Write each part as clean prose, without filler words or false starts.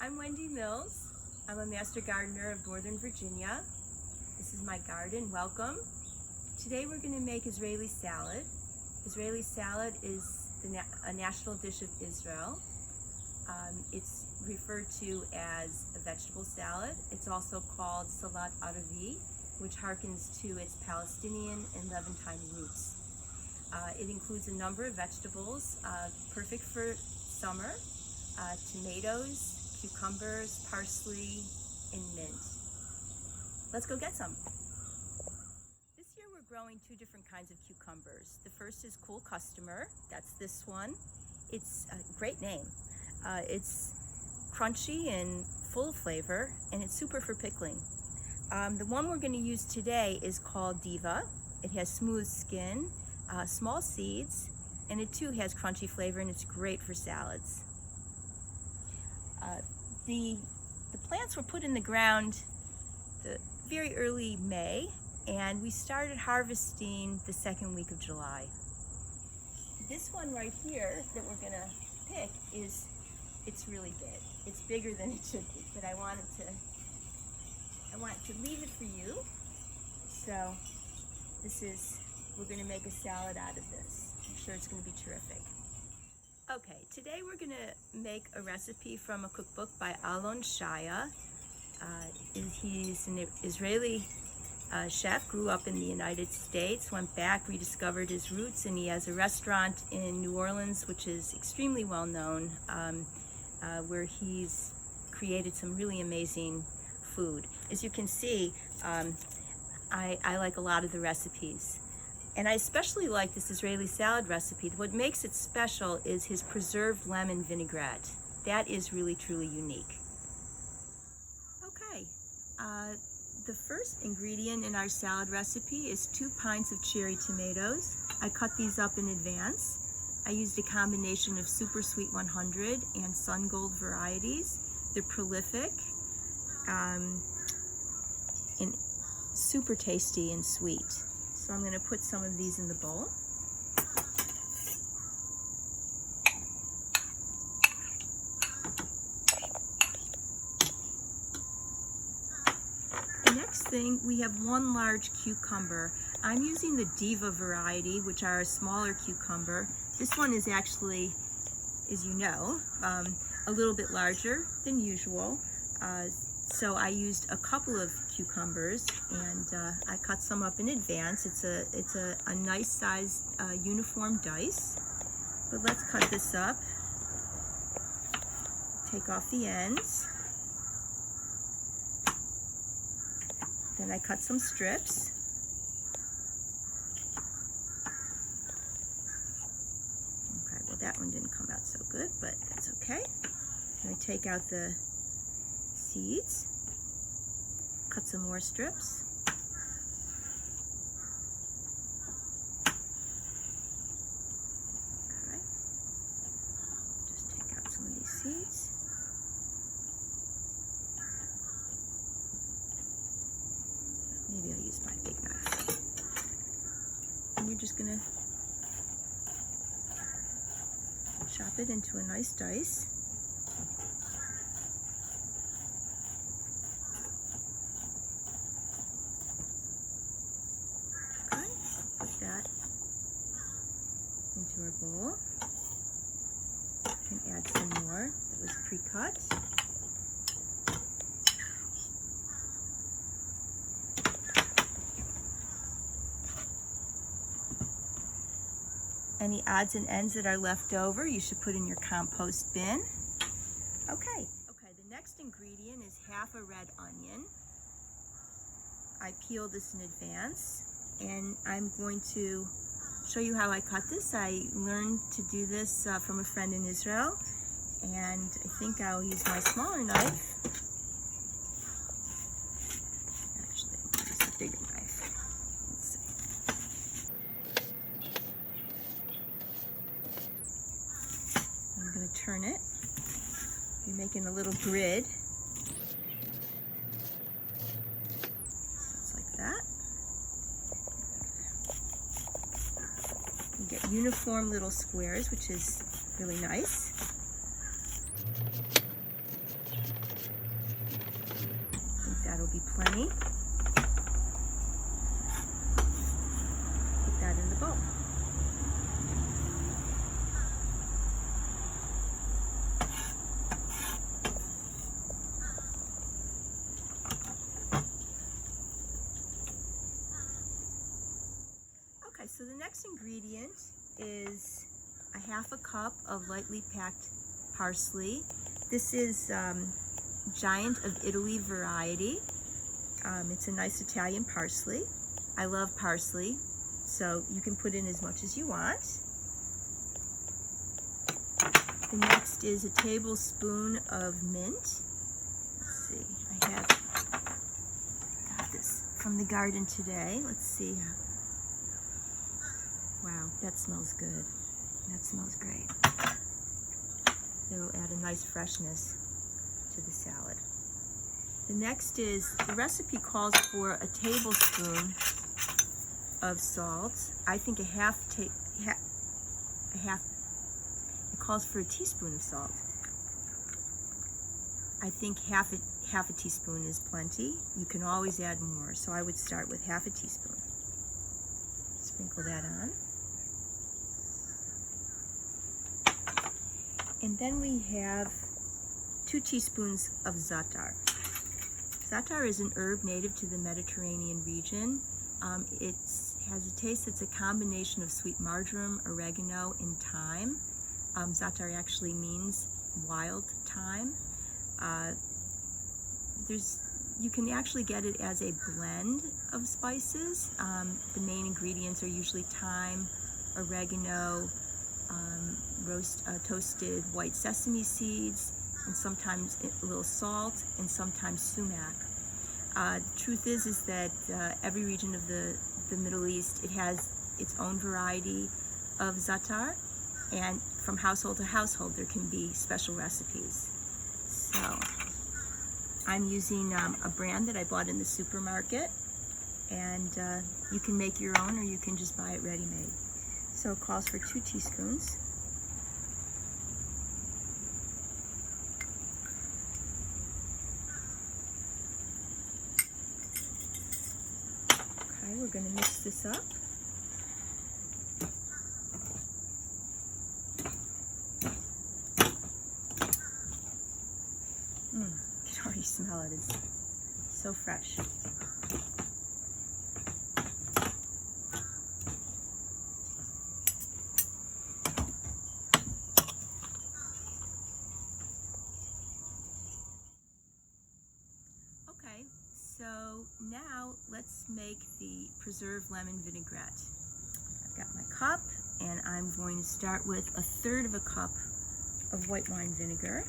I'm Wendy Mills. I'm a master gardener of Northern Virginia. This is my garden. Welcome. Today we're going to make Israeli salad. Israeli salad is a national dish of Israel. It's referred to as a vegetable salad. It's also called salat Arabi, which harkens to its Palestinian and Levantine roots. It includes a number of vegetables, perfect for summer, tomatoes, cucumbers, parsley, and mint. Let's go get some. This year we're growing two different kinds of cucumbers. The first is Cool Customer. That's this one. It's a great name. It's crunchy and full of flavor, and it's super for pickling. The one we're going to use today is called Diva. It has smooth skin, small seeds, and it too has crunchy flavor, and it's great for salads. The plants were put in the ground very early May, and we started harvesting the second week of July. This one right here that we're going to pick it's really big. It's bigger than it should be, but I want to leave it for you. So we're going to make a salad out of this. I'm sure it's going to be terrific. Okay, today we're going to make a recipe from a cookbook by Alon Shaya. He's an Israeli chef, grew up in the United States, went back, rediscovered his roots, and he has a restaurant in New Orleans, which is extremely well known, where he's created some really amazing food. As you can see, I like a lot of the recipes. And I especially like this Israeli salad recipe. What makes it special is his preserved lemon vinaigrette. That is really, truly unique. Okay, the first ingredient in our salad recipe is 2 pints of cherry tomatoes. I cut these up in advance. I used a combination of Super Sweet 100 and Sun Gold varieties. They're prolific and super tasty and sweet. So I'm going to put some of these in the bowl. The next thing, we have 1 large cucumber. I'm using the Diva variety, which are a smaller cucumber. This one is actually, as you know, a little bit larger than usual. So I used a couple of cucumbers, and I cut some up in advance. It's a nice sized uniform dice. But let's cut this up. Take off the ends. Then I cut some strips. Okay, well that one didn't come out so good, but that's okay. And I take out the seeds, cut some more strips. Okay, just take out some of these seeds. Maybe I'll use my big knife. And you're just gonna chop it into a nice dice. That into our bowl. You can add some more that was pre-cut. Any odds and ends that are left over, you should put in your compost bin. Okay, the next ingredient is half a red onion. I peeled this in advance. And I'm going to show you how I cut this. I learned to do this from a friend in Israel, and I think I'll use my smaller knife. Actually, I'll use a bigger knife. Let's see. I'm going to turn it. You're making a little grid. Just like that. You get uniform little squares, which is really nice. plenty. Put that in the bowl. Okay, so the next ingredient is a half a cup of lightly packed parsley. This is Giant of Italy variety. It's a nice Italian parsley. I love parsley, so you can put in as much as you want. The next is a tablespoon of mint. Let's see, I got this from the garden today. Let's see. Wow, that smells good. That smells great. It'll add a nice freshness to the salad. The next is, the recipe calls for a tablespoon of salt. I think it calls for a teaspoon of salt. I think half a teaspoon is plenty. You can always add more, so I would start with half a teaspoon. Sprinkle that on. And then we have 2 teaspoons of za'atar. Za'atar is an herb native to the Mediterranean region. It has a taste that's a combination of sweet marjoram, oregano, and thyme. Za'atar actually means wild thyme. You can actually get it as a blend of spices. The main ingredients are usually thyme, oregano, toasted white sesame seeds, and sometimes a little salt, and sometimes sumac. The truth is that every region of the Middle East, it has its own variety of za'atar, and from household to household there can be special recipes. So I'm using a brand that I bought in the supermarket, and you can make your own or you can just buy it ready-made. So it calls for 2 teaspoons. Okay, we're going to mix this up. You can already smell it. It's so fresh. Okay, so now let's make the preserved lemon vinaigrette. I've got my cup, and I'm going to start with 1/3 of a cup of white wine vinegar.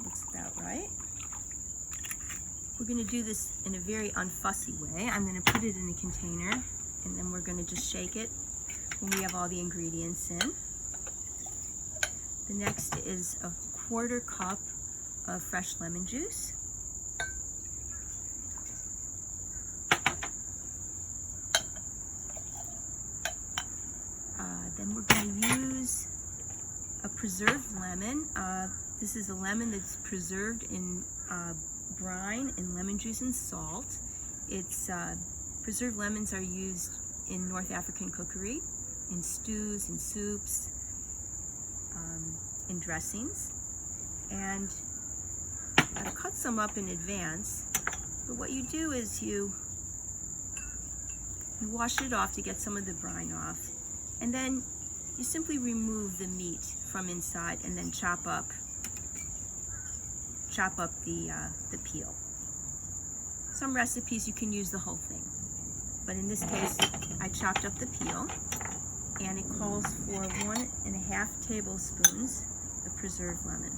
Looks about right. We're going to do this in a very unfussy way. I'm going to put it in a container, and then we're going to just shake it when we have all the ingredients in. The next is 1/4 cup of fresh lemon juice. Then we're going to use a preserved lemon. This is a lemon that's preserved in brine and lemon juice and salt. Preserved lemons are used in North African cookery, in stews, in soups, in dressings. And I cut some up in advance, but what you do is you wash it off to get some of the brine off, and then you simply remove the meat from inside and then chop up the peel. Some recipes you can use the whole thing, but in this case I chopped up the peel, and it calls for 1.5 tablespoons of preserved lemon.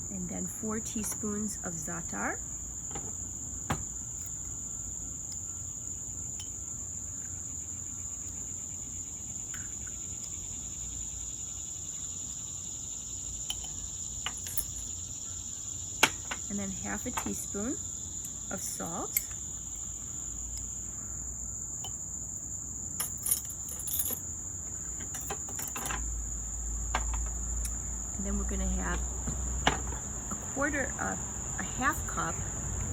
And then 4 teaspoons of za'atar. and then half a teaspoon of salt. And then we're going to have a half cup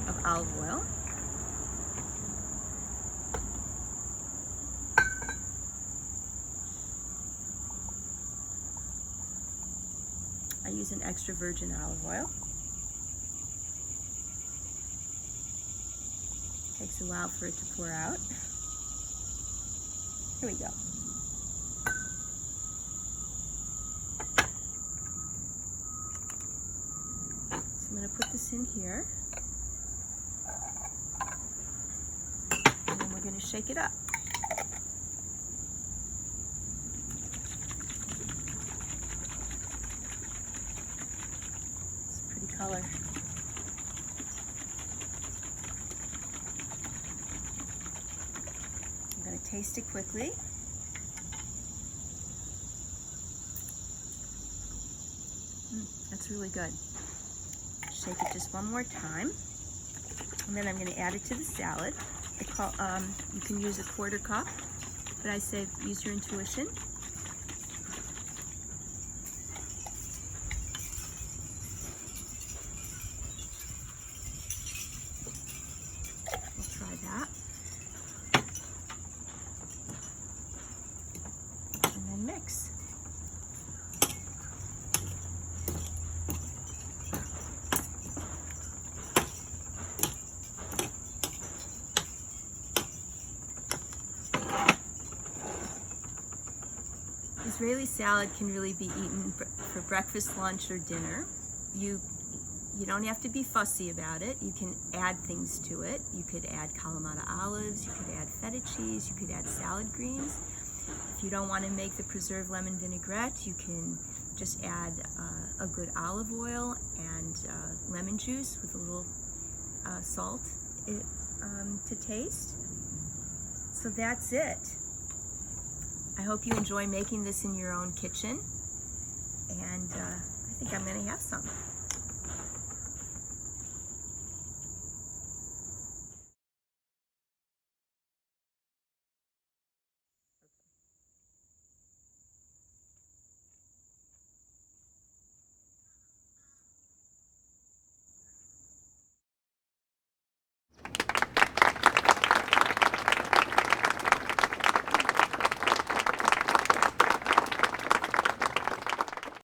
of olive oil. I use an extra virgin olive oil. Takes a while for it to pour out. Here we go. So I'm going to put this in here. And then we're going to shake it up. Color. I'm going to taste it quickly. That's really good. Shake it just one more time. And then I'm going to add it to the salad. You can use a 1/4 cup, but I say use your intuition. Mix. Israeli salad can really be eaten for breakfast, lunch, or dinner. You don't have to be fussy about it. You can add things to it. You could add Kalamata olives, you could add feta cheese, you could add salad greens. If you don't want to make the preserved lemon vinaigrette, you can just add a good olive oil and lemon juice with a little salt to taste. So that's it. I hope you enjoy making this in your own kitchen, and I think I'm going to have some.